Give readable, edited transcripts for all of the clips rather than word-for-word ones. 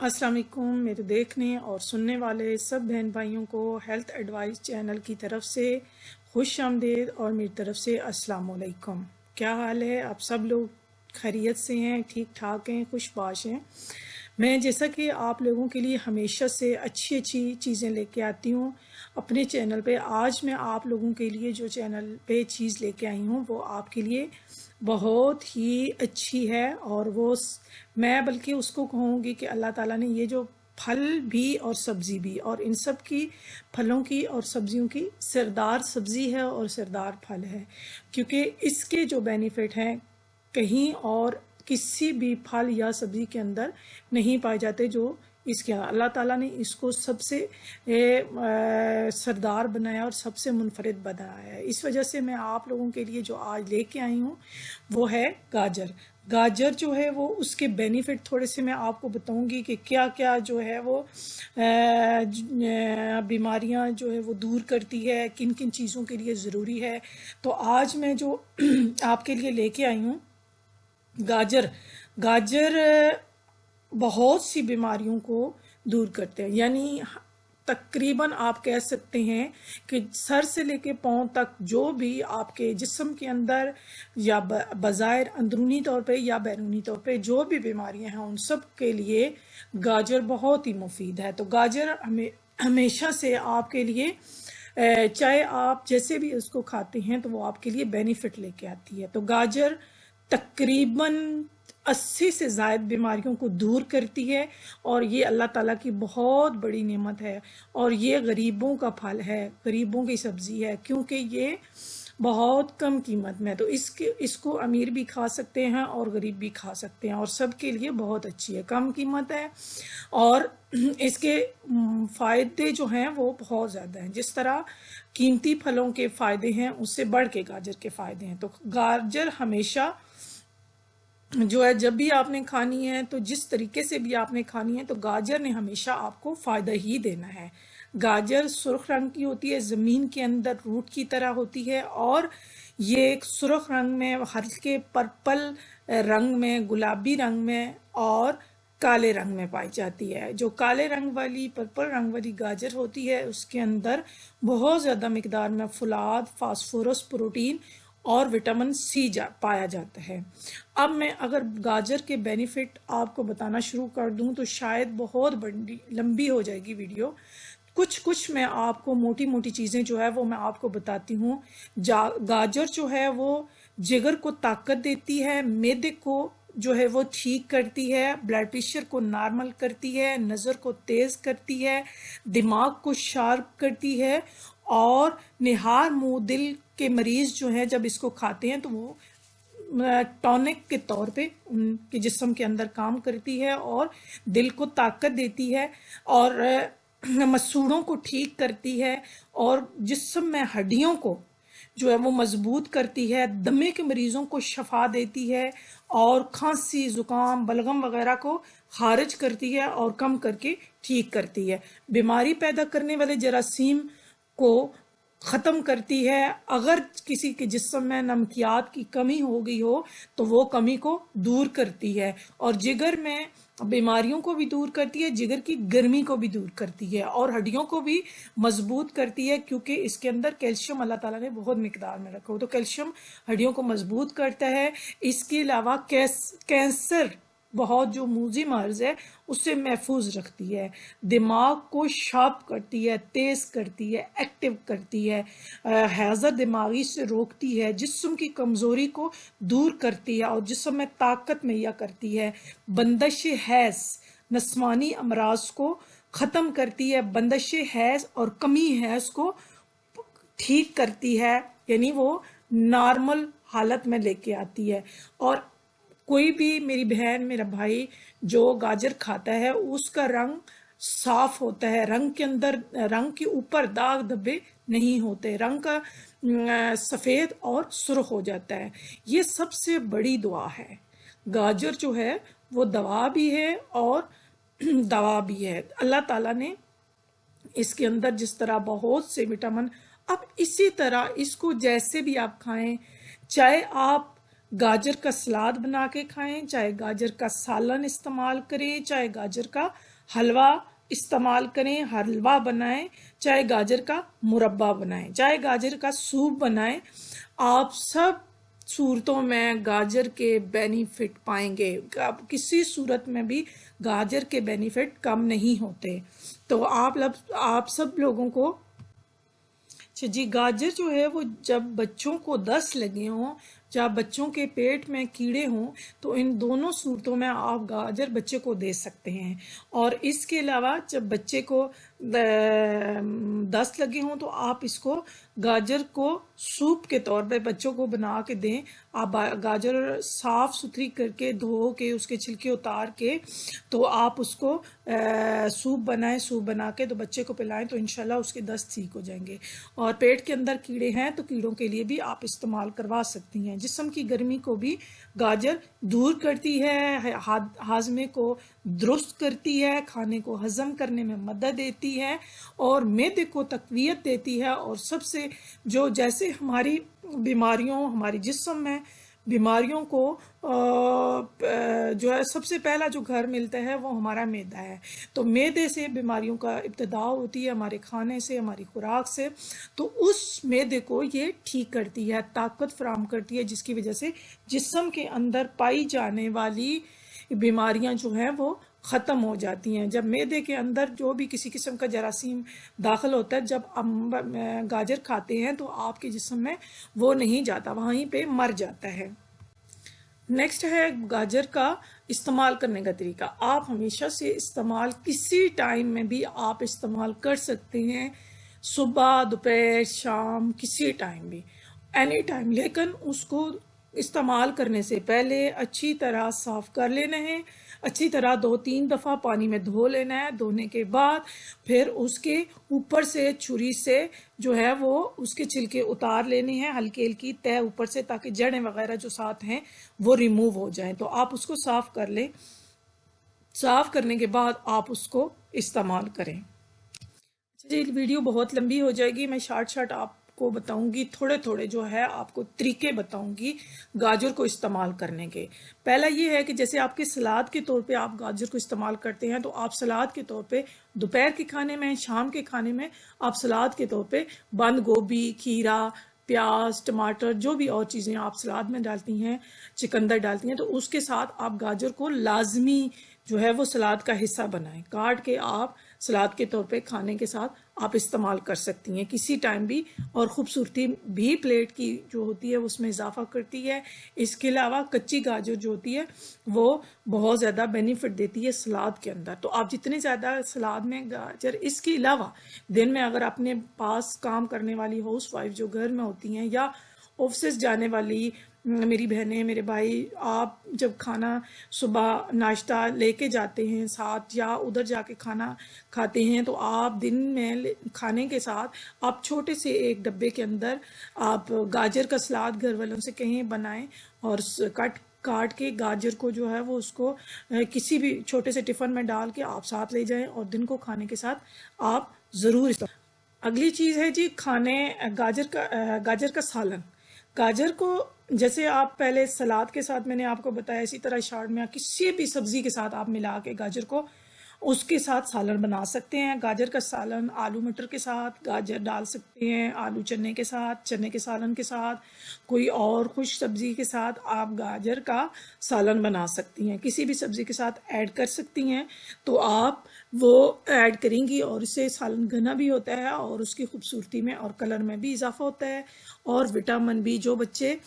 अस्सलाम वालेकुम मेरे देखने और सुनने वाले सब बहन भाइयों को हेल्थ एडवाइस चैनल की तरफ से खुश आमदीद और मेरी तरफ से अस्सलाम वालेकुम। क्या हाल है? आप सब लोग खैरियत से हैं, ठीक ठाक हैं, खुशबाश हैं। मैं जैसा कि आप लोगों के लिए हमेशा से अच्छी अच्छी चीज़ें लेके आती हूँ अपने चैनल पे, आज मैं आप लोगों के लिए जो चैनल पे चीज़ लेके आई हूँ वो आपके लिए बहुत ही अच्छी है। और वो मैं बल्कि उसको कहूँगी कि अल्लाह ताला ने ये जो फल भी और सब्ज़ी भी और इन सब की फलों की और सब्जियों की सरदार सब्ज़ी है और सरदार फल है, क्योंकि इसके जो बेनिफिट हैं कहीं और किसी भी फल या सब्ज़ी के अंदर नहीं पाए जाते जो इसके अल्लाह ताला ने इसको सबसे सरदार बनाया और सबसे मुनफरिद बनाया है। इस वजह से मैं आप लोगों के लिए जो आज लेके आई हूँ वो है गाजर। गाजर जो है वो उसके बेनिफिट थोड़े से मैं आपको बताऊंगी कि क्या क्या जो है वो बीमारियां जो है वो दूर करती है, किन किन चीज़ों के लिए ज़रूरी है। तो आज मैं जो आपके लिए लेके आई हूँ गाजर। गाजर बहुत सी बीमारियों को दूर करते हैं, यानी तकरीबन आप कह सकते हैं कि सर से लेके पांव तक जो भी आपके जिस्म के अंदर या बज़ाहिर अंदरूनी तौर पे या बैरूनी तौर पे जो भी बीमारियां हैं उन सब के लिए गाजर बहुत ही मुफीद है। तो गाजर हमेशा से आपके लिए चाहे आप जैसे भी उसको खाते हैं तो वो आपके लिए बेनिफिट लेके आती है। तो गाजर तकरीबन 80 से ज़ायद बीमारियों को दूर करती है और ये अल्लाह ताला की बहुत बड़ी नेमत है और ये गरीबों का फल है, गरीबों की सब्ज़ी है, क्योंकि ये बहुत कम कीमत में। तो इसको अमीर भी खा सकते हैं और गरीब भी खा सकते हैं और सबके लिए बहुत अच्छी है, कम कीमत है और इसके फ़ायदे जो हैं वो बहुत ज़्यादा हैं। जिस तरह कीमती फलों के फ़ायदे हैं उससे बढ़ के गाजर के फ़ायदे हैं। तो गाजर हमेशा जो है जब भी आपने खानी है तो जिस तरीके से भी आपने खानी है तो गाजर ने हमेशा आपको फ़ायदा ही देना है। गाजर सुर्ख रंग की होती है, ज़मीन के अंदर रूट की तरह होती है और ये एक सुर्ख रंग में, हल्के पर्पल रंग में, गुलाबी रंग में और काले रंग में पाई जाती है। जो काले रंग वाली, पर्पल रंग वाली गाजर होती है उसके अंदर बहुत ज़्यादा मिकदार में फुलाद, फास्फोरस, प्रोटीन और विटामिन सी पाया जाता है। अब मैं अगर गाजर के बेनिफिट आपको बताना शुरू कर दूं तो शायद बहुत बड़ी लंबी हो जाएगी वीडियो। कुछ मैं आपको मोटी मोटी चीज़ें जो है वो मैं आपको बताती हूँ। गाजर जो है वो जिगर को ताकत देती है, मैदे को जो है वो ठीक करती है, ब्लड प्रेशर को नॉर्मल करती है, नज़र को तेज़ करती है, दिमाग को शार्प करती है और निहार मुंह दिल के मरीज जो हैं जब इसको खाते हैं तो वो टॉनिक के तौर पे उनके जिस्म के अंदर काम करती है और दिल को ताकत देती है और मसूड़ों को ठीक करती है और जिस्म में हड्डियों को जो है वो मजबूत करती है, दमे के मरीजों को शफा देती है और खांसी, जुकाम, बलगम वगैरह को खारिज करती है और कम करके ठीक करती है। बीमारी पैदा करने वाले जरासीम को ख़त्म करती है। अगर किसी के जिस्म में नमकियात की कमी हो गई हो तो वो कमी को दूर करती है और जिगर में बीमारियों को भी दूर करती है, जिगर की गर्मी को भी दूर करती है और हड्डियों को भी मजबूत करती है, क्योंकि इसके अंदर कैल्शियम अल्लाह ताला ने बहुत मिकदार में रखा हो। तो कैल्शियम हड्डियों को मजबूत करता है। इसके अलावा कैंसर, बहुत जो मूजी मर्ज है उससे महफूज रखती है, दिमाग को शार्प करती है, तेज करती है, एक्टिव करती है, हैज़र दिमागी से रोकती है, जिस्म की कमजोरी को दूर करती है और जिस्म में ताकत मुहैया करती है, बंदिश हैज़, नस्वानी अमराज को ख़त्म करती है, बंदिश हैज़ और कमी हैज़ को ठीक करती है, यानी वो नॉर्मल हालत में लेके आती है। और कोई भी मेरी बहन, मेरा भाई जो गाजर खाता है उसका रंग साफ होता है, रंग के अंदर, रंग के ऊपर दाग धब्बे नहीं होते, रंग का सफ़ेद और सुर्ख हो जाता है। ये सबसे बड़ी दुआ है। गाजर जो है वो दवा भी है और दवा भी है। अल्लाह ताला ने इसके अंदर जिस तरह बहुत से विटामिन, अब इसी तरह इसको जैसे भी आप खाएं, चाहे आप गाजर का सलाद बना के खाएं, चाहे गाजर का सालन इस्तेमाल करें, चाहे गाजर का हलवा इस्तेमाल करें, हलवा बनाएं, चाहे गाजर का मुरब्बा बनाएं, चाहे गाजर का सूप बनाएं, आप सब सूरतों में गाजर के बेनिफिट पाएंगे। आप किसी सूरत में भी गाजर के बेनिफिट कम नहीं होते। तो आप सब लोगों को अच्छा जी, गाजर जो है वो जब बच्चों को दस्त लगे हों, जब बच्चों के पेट में कीड़े हों, तो इन दोनों सूरतों में आप गाजर बच्चे को दे सकते हैं। और इसके अलावा जब बच्चे को दस्त लगे हों तो आप इसको गाजर को सूप के तौर पे बच्चों को बना के दें। आप गाजर साफ सुथरी करके धो के उसके छिलके उतार के तो आप उसको सूप बनाएं, सूप बना के तो बच्चे को पिलाएं तो इंशाल्लाह उसके दस्त ठीक हो जाएंगे। और पेट के अंदर कीड़े हैं तो कीड़ों के लिए भी आप इस्तेमाल करवा सकती हैं। जिस्म की गर्मी को भी गाजर दूर करती है, हाजमे को दुरुस्त करती है, खाने को हजम करने में मदद देती है और मैदे को तकवीयत देती है। और सबसे जो जैसे हमारी बीमारियों, हमारी जिस्म में बीमारियों को जो है सबसे पहला जो घर मिलता है वो हमारा मैदा है। तो मैदे से बीमारियों का इब्तिदा होती है, हमारे खाने से, हमारी खुराक से। तो उस मैदे को ये ठीक करती है, ताकत फराहम करती है, जिसकी वजह से जिस्म के अंदर पाई जाने वाली बीमारियां जो हैं वो ख़त्म हो जाती हैं। जब मैदे के अंदर जो भी किसी किस्म का जरासीम दाखिल होता है, जब हम गाजर खाते हैं तो आपके जिस्म में वो नहीं जाता, वहीं पे मर जाता है। नेक्स्ट है गाजर का इस्तेमाल करने का तरीका। आप हमेशा से इस्तेमाल किसी टाइम में भी आप इस्तेमाल कर सकते हैं, सुबह, दोपहर, शाम, किसी टाइम भी, एनी टाइम। लेकिन उसको इस्तेमाल करने से पहले अच्छी तरह साफ कर लेना है, अच्छी तरह 2-3 दफ़ा पानी में धो लेना है। धोने के बाद फिर उसके ऊपर से छुरी से जो है वो उसके छिलके उतार लेने हैं, हल्की हल्की तह ऊपर से, ताकि जड़ें वगैरह जो साथ हैं वो रिमूव हो जाएं। तो आप उसको साफ कर लें। साफ करने के बाद आप उसको इस्तेमाल करें। जी, वीडियो बहुत लंबी हो जाएगी, मैं शार्ट आपको बताऊंगी, थोड़े थोड़े जो है आपको तरीके बताऊंगी गाजर को इस्तेमाल करने के। पहला ये है कि जैसे आपके सलाद के तौर पे आप गाजर को इस्तेमाल करते हैं, तो आप सलाद के तौर पे दोपहर के खाने में, शाम के खाने में आप सलाद के तौर पे बंद गोभी, खीरा, प्याज, टमाटर, जो भी और चीज़ें आप सलाद में डालती हैं, चुकंदर डालती हैं, तो उसके साथ आप गाजर को लाजमी जो है वो सलाद का हिस्सा बनाएं। काट के आप सलाद के तौर पे खाने के साथ आप इस्तेमाल कर सकती हैं किसी टाइम भी, और ख़ूबसूरती भी प्लेट की जो होती है उसमें इजाफा करती है। इसके अलावा कच्ची गाजर जो होती है वो बहुत ज़्यादा बेनिफिट देती है सलाद के अंदर। तो आप जितने ज़्यादा सलाद में गाजर, इसके अलावा दिन में अगर अपने पास काम करने वाली हाउस वाइफ जो घर में होती हैं, या ऑफिस जाने वाली मेरी बहनें, मेरे भाई, आप जब खाना सुबह नाश्ता लेके जाते हैं साथ, या उधर जाके खाना खाते हैं, तो आप दिन में खाने के साथ आप छोटे से एक डब्बे के अंदर आप गाजर का सलाद घर वालों से कहें बनाएं, और काट के गाजर को जो है वो उसको किसी भी छोटे से टिफ़िन में डाल के आप साथ ले जाएं, और दिन को खाने के साथ आप ज़रूर। अगली चीज़ है जी गाजर का सालन। गाजर को जैसे आप पहले सलाद के साथ मैंने आपको बताया, इसी तरह शार्ट में किसी भी सब्जी के साथ आप मिला के गाजर को उसके साथ सालन बना सकते हैं। गाजर का सालन आलू मटर के साथ गाजर डाल सकते हैं, आलू चने के साथ, चने के सालन के साथ, कोई और खुश सब्जी के साथ आप गाजर का सालन बना सकती हैं। किसी भी सब्जी के साथ ऐड कर सकती हैं, तो आप वो ऐड करेंगी और इससे सालन घना भी होता है और उसकी खूबसूरती में और कलर में भी इजाफा होता है। और विटामिन बी, जो बच्चे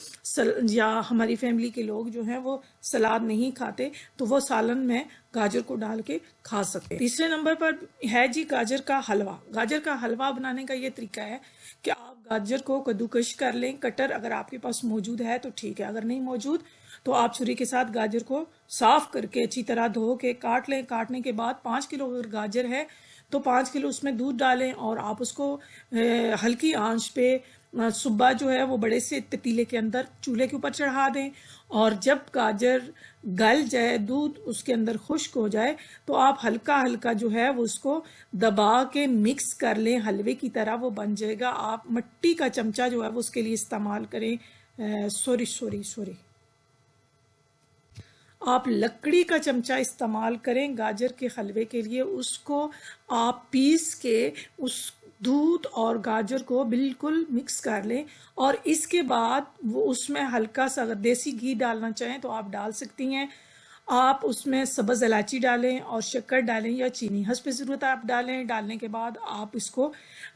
या हमारी फैमिली के लोग जो हैं वो सलाद नहीं खाते, तो वो सालन में गाजर को डाल के खा सकते हैं। तीसरे नंबर पर है जी गाजर का हलवा। गाजर का हलवा बनाने का ये तरीका है कि आप गाजर को कद्दूकश कर लें। कटर अगर आपके पास मौजूद है तो ठीक है, अगर नहीं मौजूद तो आप छुरी के साथ गाजर को साफ करके अच्छी तरह धो के काट लें। काटने के बाद 5 किलो अगर गाजर है तो 5 किलो उसमें दूध डालें और आप उसको हल्की आंच पे सुबह जो है वो बड़े से पतीले के अंदर चूल्हे के ऊपर चढ़ा दें, और जब गाजर गल जाए, दूध उसके अंदर खुश्क हो जाए, तो आप हल्का हल्का जो है वो उसको दबा के मिक्स कर लें, हलवे की तरह वो बन जाएगा। आप मिट्टी का चमचा जो है वो उसके लिए इस्तेमाल करें। सॉरी आप लकड़ी का चमचा इस्तेमाल करें गाजर के हलवे के लिए। उसको आप पीस के उस दूध और गाजर को बिल्कुल मिक्स कर लें, और इसके बाद वो उसमें हल्का सा अगर देसी घी डालना चाहें तो आप डाल सकती हैं। आप उसमें सब्ज़ इलायची डालें और शक्कर डालें या चीनी हस्ब ज़रूरत आप डालें। डालने के बाद आप इसको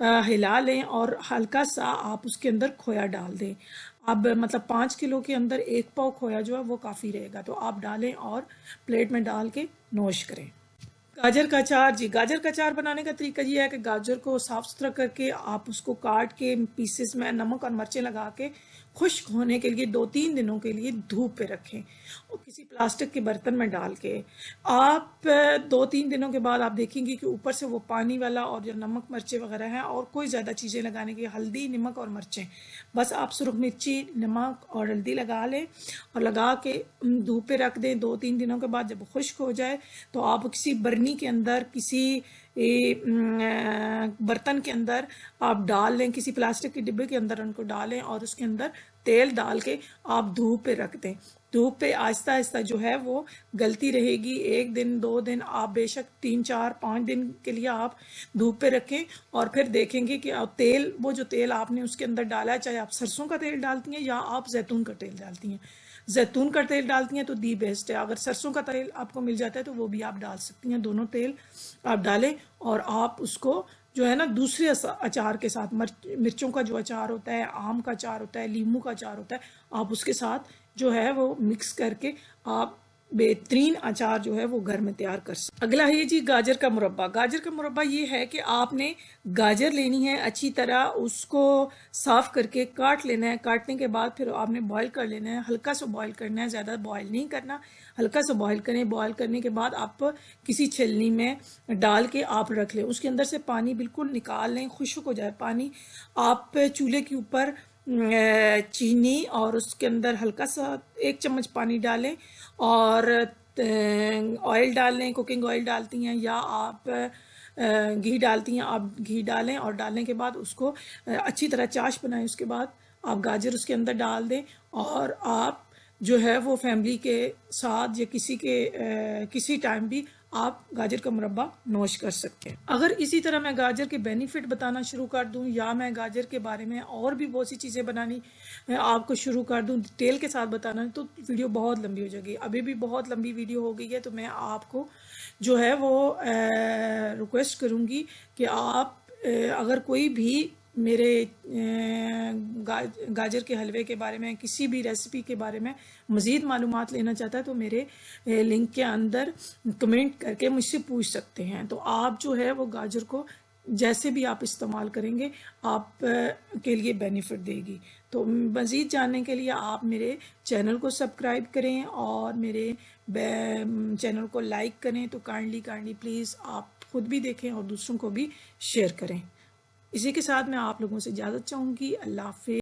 हिला लें और हल्का सा आप उसके अंदर खोया डाल दें। अब मतलब 5 किलो के अंदर 1 पाव खोया जो है वो काफ़ी रहेगा, तो आप डालें और प्लेट में डाल के नोश करें। गाजर का अचार जी, गाजर का अचार बनाने का तरीका ये है कि गाजर को साफ़ सुथरा करके आप उसको काट के पीसेस में नमक और मिर्चें लगा के खुश्क होने के लिए 2-3 दिनों के लिए धूप पे रखें, और किसी प्लास्टिक के बर्तन में डाल के आप 2-3 दिनों के बाद आप देखेंगे कि ऊपर से वो पानी वाला और जो नमक मिर्चें वगैरह हैं, और कोई ज़्यादा चीज़ें लगाने की, हल्दी नमक और मिर्चें, बस आप सुरख मिर्ची नमक और हल्दी लगा लें और लगा के धूप पे रख दें। 2-3 दिनों के बाद जब खुश्क हो जाए तो आप किसी बर्नी के अंदर, किसी बर्तन के अंदर आप डाल लें, किसी प्लास्टिक के डिब्बे के अंदर उनको डालें और उसके अंदर तेल डाल के आप धूप पे रख दें। धूप पे आहिस्ता आहिस्ता जो है वो गलती रहेगी। 1 दिन 2 दिन, आप बेशक 3-4-5 दिन के लिए आप धूप पे रखें, और फिर देखेंगे कि आप तेल, वो जो तेल आपने उसके अंदर डाला है, चाहे आप सरसों का तेल डालती हैं या आप जैतून का तेल डालती हैं। जैतून का तेल डालती हैं तो दी बेस्ट है, अगर सरसों का तेल आपको मिल जाता है तो वो भी आप डाल सकती हैं। दोनों तेल आप डालें और आप उसको जो है ना दूसरे अचार के साथ, मिर्चों का जो अचार होता है, आम का अचार होता है, लीमू का अचार होता है, आप उसके साथ जो है वो मिक्स करके आप बेहतरीन अचार जो है वो घर में तैयार कर सकते। अगला है जी गाजर का मुरब्बा। गाजर का मुरब्बा ये है कि आपने गाजर लेनी है, अच्छी तरह उसको साफ करके काट लेना है। काटने के बाद फिर आपने बॉईल कर लेना है, हल्का सा बॉईल करना है, ज़्यादा बॉईल नहीं करना, हल्का सा बॉईल करें। बॉईल करने के बाद आप किसी छलनी में डाल के आप रख लें, उसके अंदर से पानी बिल्कुल निकाल लें, खुश्क हो जाए पानी। आप चूल्हे के ऊपर चीनी और उसके अंदर हल्का सा 1 चम्मच पानी डालें और ऑयल डाल लें। कुकिंग ऑयल डालती हैं या आप घी डालती हैं, आप घी डालें और डालने के बाद उसको अच्छी तरह चाश बनाएं। उसके बाद आप गाजर उसके अंदर डाल दें और आप जो है वो फैमिली के साथ या किसी टाइम भी आप गाजर का मुरब्बा नोश कर सकते हैं। अगर इसी तरह मैं गाजर के बेनिफिट बताना शुरू कर दूं, या मैं गाजर के बारे में और भी बहुत सी चीज़ें बनानी आपको शुरू कर दूं डिटेल के साथ बताना, तो वीडियो बहुत लंबी हो जाएगी। अभी भी बहुत लंबी वीडियो हो गई है, तो मैं आपको जो है वो रिक्वेस्ट करूँगी कि आप अगर कोई भी मेरे गाजर के हलवे के बारे में, किसी भी रेसिपी के बारे में मज़ीद मालूमात लेना चाहता है तो मेरे लिंक के अंदर कमेंट करके मुझसे पूछ सकते हैं। तो आप जो है वो गाजर को जैसे भी आप इस्तेमाल करेंगे आप के लिए बेनिफिट देगी। तो मज़ीद जानने के लिए आप मेरे चैनल को सब्सक्राइब करें और मेरे चैनल को लाइक करें। तो काइंडली प्लीज़ आप खुद भी देखें और दूसरों को भी शेयर करें। इसी के साथ मैं आप लोगों से इजाज़त चाहूँगी। अल्लाह हाफ़िज़।